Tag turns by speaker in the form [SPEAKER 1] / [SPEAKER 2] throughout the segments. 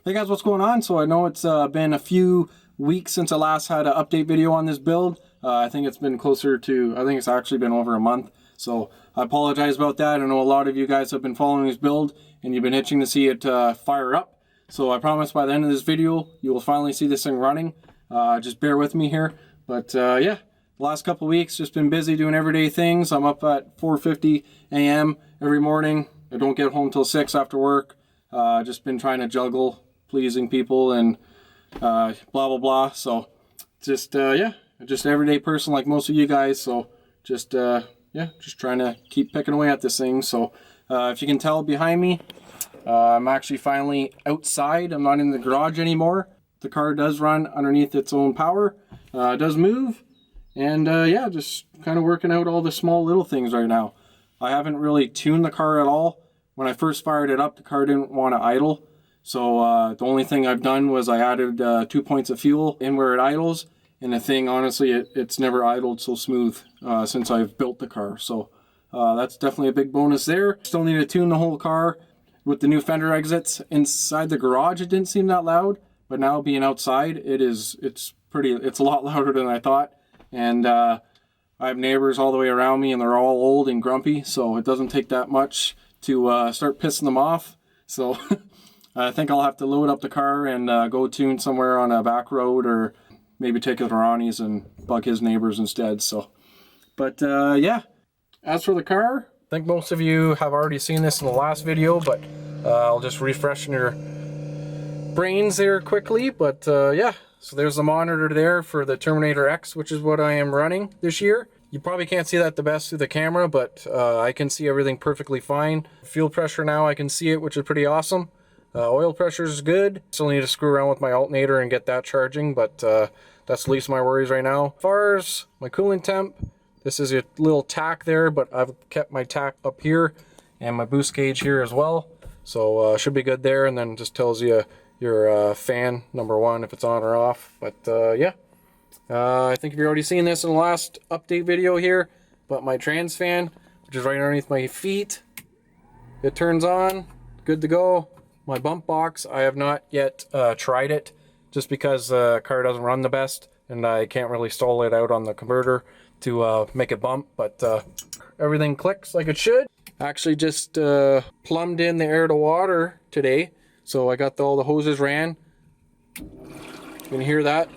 [SPEAKER 1] Hey guys, what's going on? So I know it's been a few weeks since I last had an update video on this build. I think it's been closer to, I think it's actually been over a month. So I apologize about that. I know a lot of you guys have been following this build and you've been itching to see it fire up. So I promise by the end of this video, you will finally see this thing running. Just bear with me here. But yeah, the last couple weeks, just been busy doing everyday things. I'm up at 4:50 a.m. every morning. I don't get home till 6 after work. Just been trying to juggle pleasing people and blah blah blah. So just yeah, just an everyday person like most of you guys. So just yeah, just trying to keep picking away at this thing. So if you can tell behind me, I'm actually finally outside. I'm not in the garage anymore. The car does run underneath its own power. It does move, and yeah, just kind of working out all the small little things right now. I haven't really tuned the car at all. When I first fired it up, the car didn't want to idle. So the only thing I've done was I added 2 points of fuel in where it idles, and the thing, honestly, it's never idled so smooth since I've built the car. So that's definitely a big bonus there. Still need to tune the whole car with the new fender exits. Inside the garage, it didn't seem that loud, but now being outside, it's a lot louder than I thought. And I have neighbors all the way around me, and they're all old and grumpy, so it doesn't take that much to start pissing them off. So I think I'll have to load up the car and go tune somewhere on a back road, or maybe take it to Ronnie's and bug his neighbors instead. So, but yeah, as for the car, I think most of you have already seen this in the last video, but I'll just refresh your brains there quickly. But yeah, so there's the monitor there for the Terminator X, which is what I am running this year. You probably can't see that the best through the camera, but I can see everything perfectly fine. Fuel pressure now, I can see it, which is pretty awesome. Oil pressure is good. Still need to screw around with my alternator and get that charging, but that's the least of my worries right now. As far as my coolant temp, this is a little tack there, but I've kept my tack up here and my boost gauge here as well. So should be good there, and then just tells you your fan number 1 if it's on or off. But yeah, I think you've already seen this in the last update video here, but my trans fan, which is right underneath my feet, it turns on, good to go. My bump box, I have not yet tried it, just because the car doesn't run the best and I can't really stall it out on the converter to make it bump, but everything clicks like it should. Actually just plumbed in the air to water today, so I got all the hoses ran. You can hear that.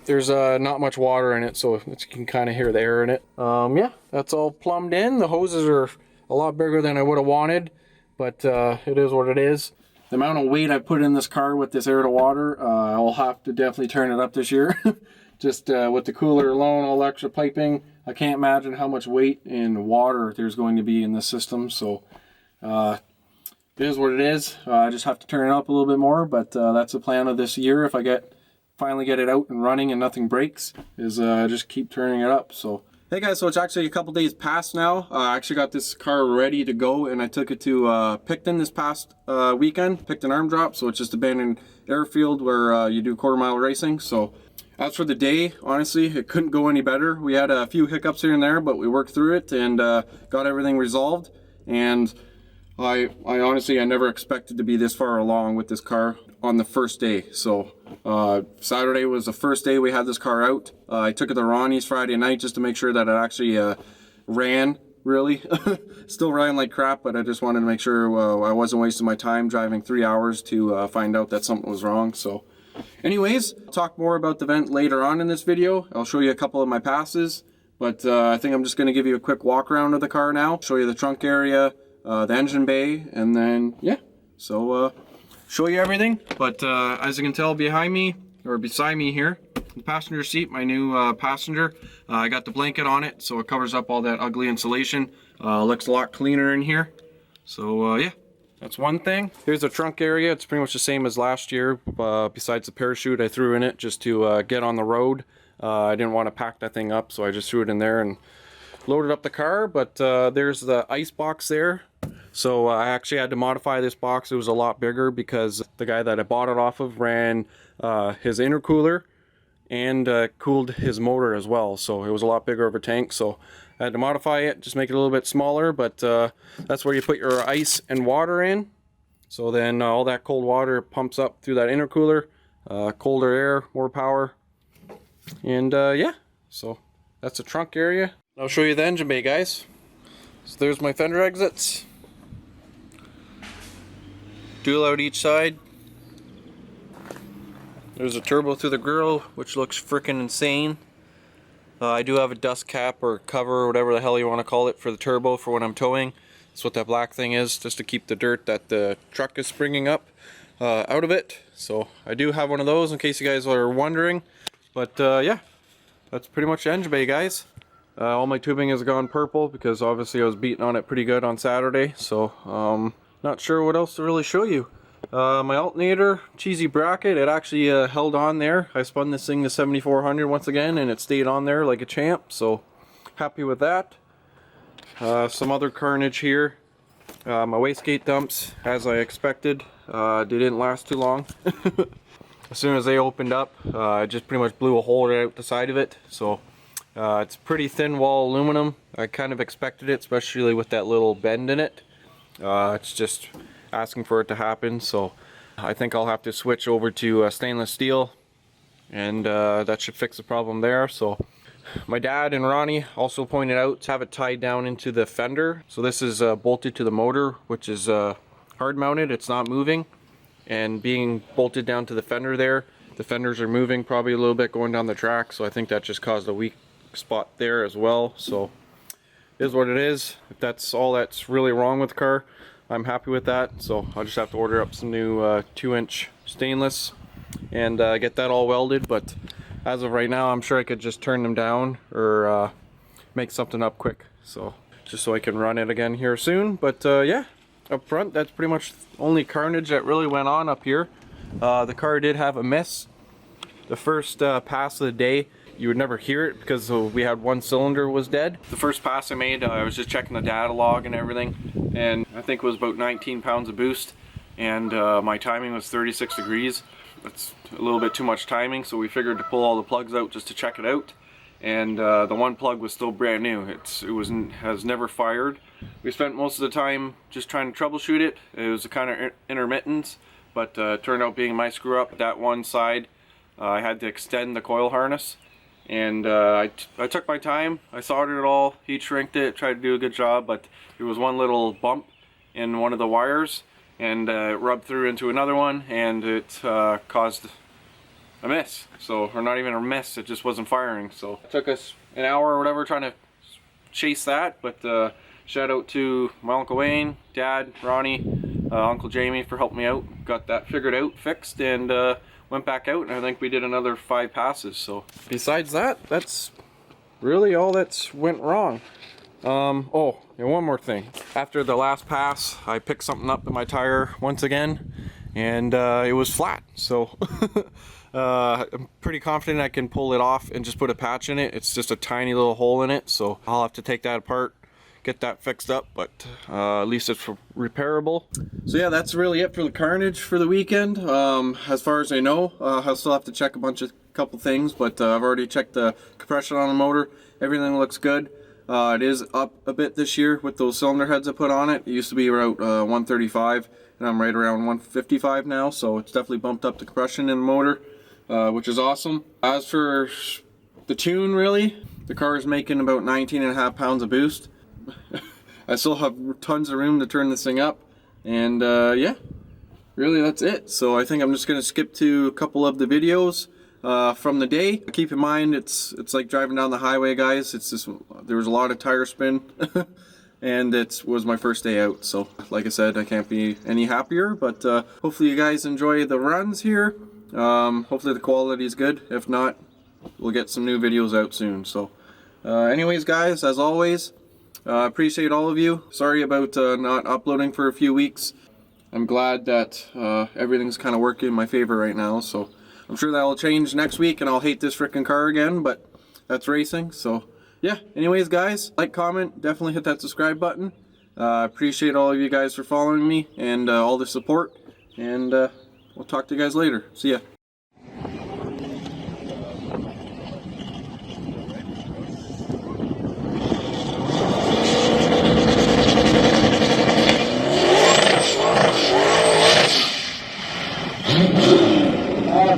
[SPEAKER 1] There's not much water in it, so you can kind of hear the air in it. Yeah, that's all plumbed in. The hoses are a lot bigger than I would have wanted, but it is what it is. The amount of weight I put in this car with this air to water, I'll have to definitely turn it up this year. Just with the cooler alone, all the extra piping, I can't imagine how much weight and water there's going to be in this system. So it is what it is. I just have to turn it up a little bit more, but that's the plan of this year. If I finally get it out and running and nothing breaks, is just keep turning it up. So hey guys, so it's actually a couple days past now. I actually got this car ready to go, and I took it to Picton this past weekend, Picton Arm Drop. So it's just abandoned airfield where you do quarter-mile racing. So as for the day, honestly, it couldn't go any better. We had a few hiccups here and there, but we worked through it and got everything resolved. And I honestly, I never expected to be this far along with this car on the first day. So Saturday was the first day we had this car out. I took it to Ronnie's Friday night just to make sure that it actually ran, really. Still ran like crap, but I just wanted to make sure I wasn't wasting my time driving 3 hours to find out that something was wrong. So anyways, I'll talk more about the vent later on in this video. I'll show you a couple of my passes, but I think I'm just going to give you a quick walk around of the car now, show you the trunk area, the engine bay, and then yeah, so show you everything. But as you can tell behind me, or beside me here, the passenger seat, my new passenger, I got the blanket on it, so it covers up all that ugly insulation. Looks a lot cleaner in here. So yeah, that's one thing. Here's the trunk area. It's pretty much the same as last year, besides the parachute I threw in it just to get on the road. I didn't want to pack that thing up, so I just threw it in there and loaded up the car. But there's the ice box there. So I actually had to modify this box. It was a lot bigger because the guy that I bought it off of ran his intercooler and cooled his motor as well. So it was a lot bigger of a tank. So I had to modify it, just make it a little bit smaller. But that's where you put your ice and water in. So then all that cold water pumps up through that intercooler, colder air, more power, and yeah, so that's the trunk area. I'll show you the engine bay, guys. So there's my fender exits, dual out each side. There's a turbo through the grill, which looks freaking insane. I do have a dust cap or cover or whatever the hell you want to call it for the turbo for when I'm towing. That's what that black thing is, just to keep the dirt that the truck is springing up out of it. So I do have one of those in case you guys are wondering. But yeah, that's pretty much the engine bay, guys. All my tubing has gone purple because obviously I was beating on it pretty good on Saturday. So not sure what else to really show you. My alternator, cheesy bracket, it actually held on there. I spun this thing to 7400 once again and it stayed on there like a champ, so happy with that. Some other carnage here. My wastegate dumps, as I expected, they didn't last too long. As soon as they opened up, I just pretty much blew a hole right out the side of it. So it's pretty thin wall aluminum. I kind of expected it, especially with that little bend in it. It's just asking for it to happen, so I think I'll have to switch over to stainless steel, and that should fix the problem there. So my dad and Ronnie also pointed out to have it tied down into the fender. So this is bolted to the motor, which is hard mounted, it's not moving, and being bolted down to the fender there, the fenders are moving probably a little bit going down the track, so I think that just caused a weak spot there as well. So it is what it is. If that's all that's really wrong with the car, I'm happy with that. So I'll just have to order up some new 2-inch stainless and get that all welded. But as of right now, I'm sure I could just turn them down or make something up quick, so just so I can run it again here soon. But yeah, up front, that's pretty much the only carnage that really went on up here. The car did have a miss. The first pass of the day, you would never hear it because we had one cylinder was dead. The first pass I made, I was just checking the data log and everything, and I think it was about 19 pounds of boost, and my timing was 36 degrees. That's a little bit too much timing, so we figured to pull all the plugs out just to check it out. And the one plug was still brand new. Has never fired. We spent most of the time just trying to troubleshoot it. It was a kind of intermittence, but turned out being my screw up. That one side, I had to extend the coil harness. And I took my time, I soldered it all, heat shrinked it, tried to do a good job, but there was one little bump in one of the wires, and it rubbed through into another one, and it caused a miss. So, or not even a miss, it just wasn't firing. So it took us an hour or whatever trying to chase that, but shout out to my Uncle Wayne, Dad, Ronnie, Uncle Jamie for helping me out, got that figured out, fixed, and went back out, and I think we did another 5 passes. So besides that, that's really all that's went wrong. Oh, and one more thing. After the last pass, I picked something up in my tire once again, and it was flat. So I'm pretty confident I can pull it off and just put a patch in it. It's just a tiny little hole in it, so I'll have to take that apart, get that fixed up, but at least it's repairable. So yeah, that's really it for the carnage for the weekend. As far as I know, I'll still have to check a couple things, but I've already checked the compression on the motor. Everything looks good. It is up a bit this year with those cylinder heads I put on it. It used to be around 135, and I'm right around 155 now, so it's definitely bumped up the compression in the motor, which is awesome. As for the tune, really, the car is making about 19.5 pounds of boost. I still have tons of room to turn this thing up, and yeah, really that's it. So I think I'm just going to skip to a couple of the videos from the day. Keep in mind, it's like driving down the highway, guys. It's just, there was a lot of tire spin and it was my first day out, so like I said, I can't be any happier. But hopefully you guys enjoy the runs here. Hopefully the quality is good. If not, we'll get some new videos out soon. So anyways, guys, as always, appreciate all of you. Sorry about not uploading for a few weeks. I'm glad that everything's kind of working in my favor right now, so I'm sure that'll change next week and I'll hate this frickin' car again, but that's racing. So yeah, anyways, guys, like, comment, definitely hit that subscribe button. Appreciate all of you guys for following me and all the support, and we'll talk to you guys later. See ya.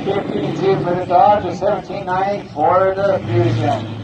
[SPEAKER 2] 15-2 for the Dodge, a 17.9 for the Fusion.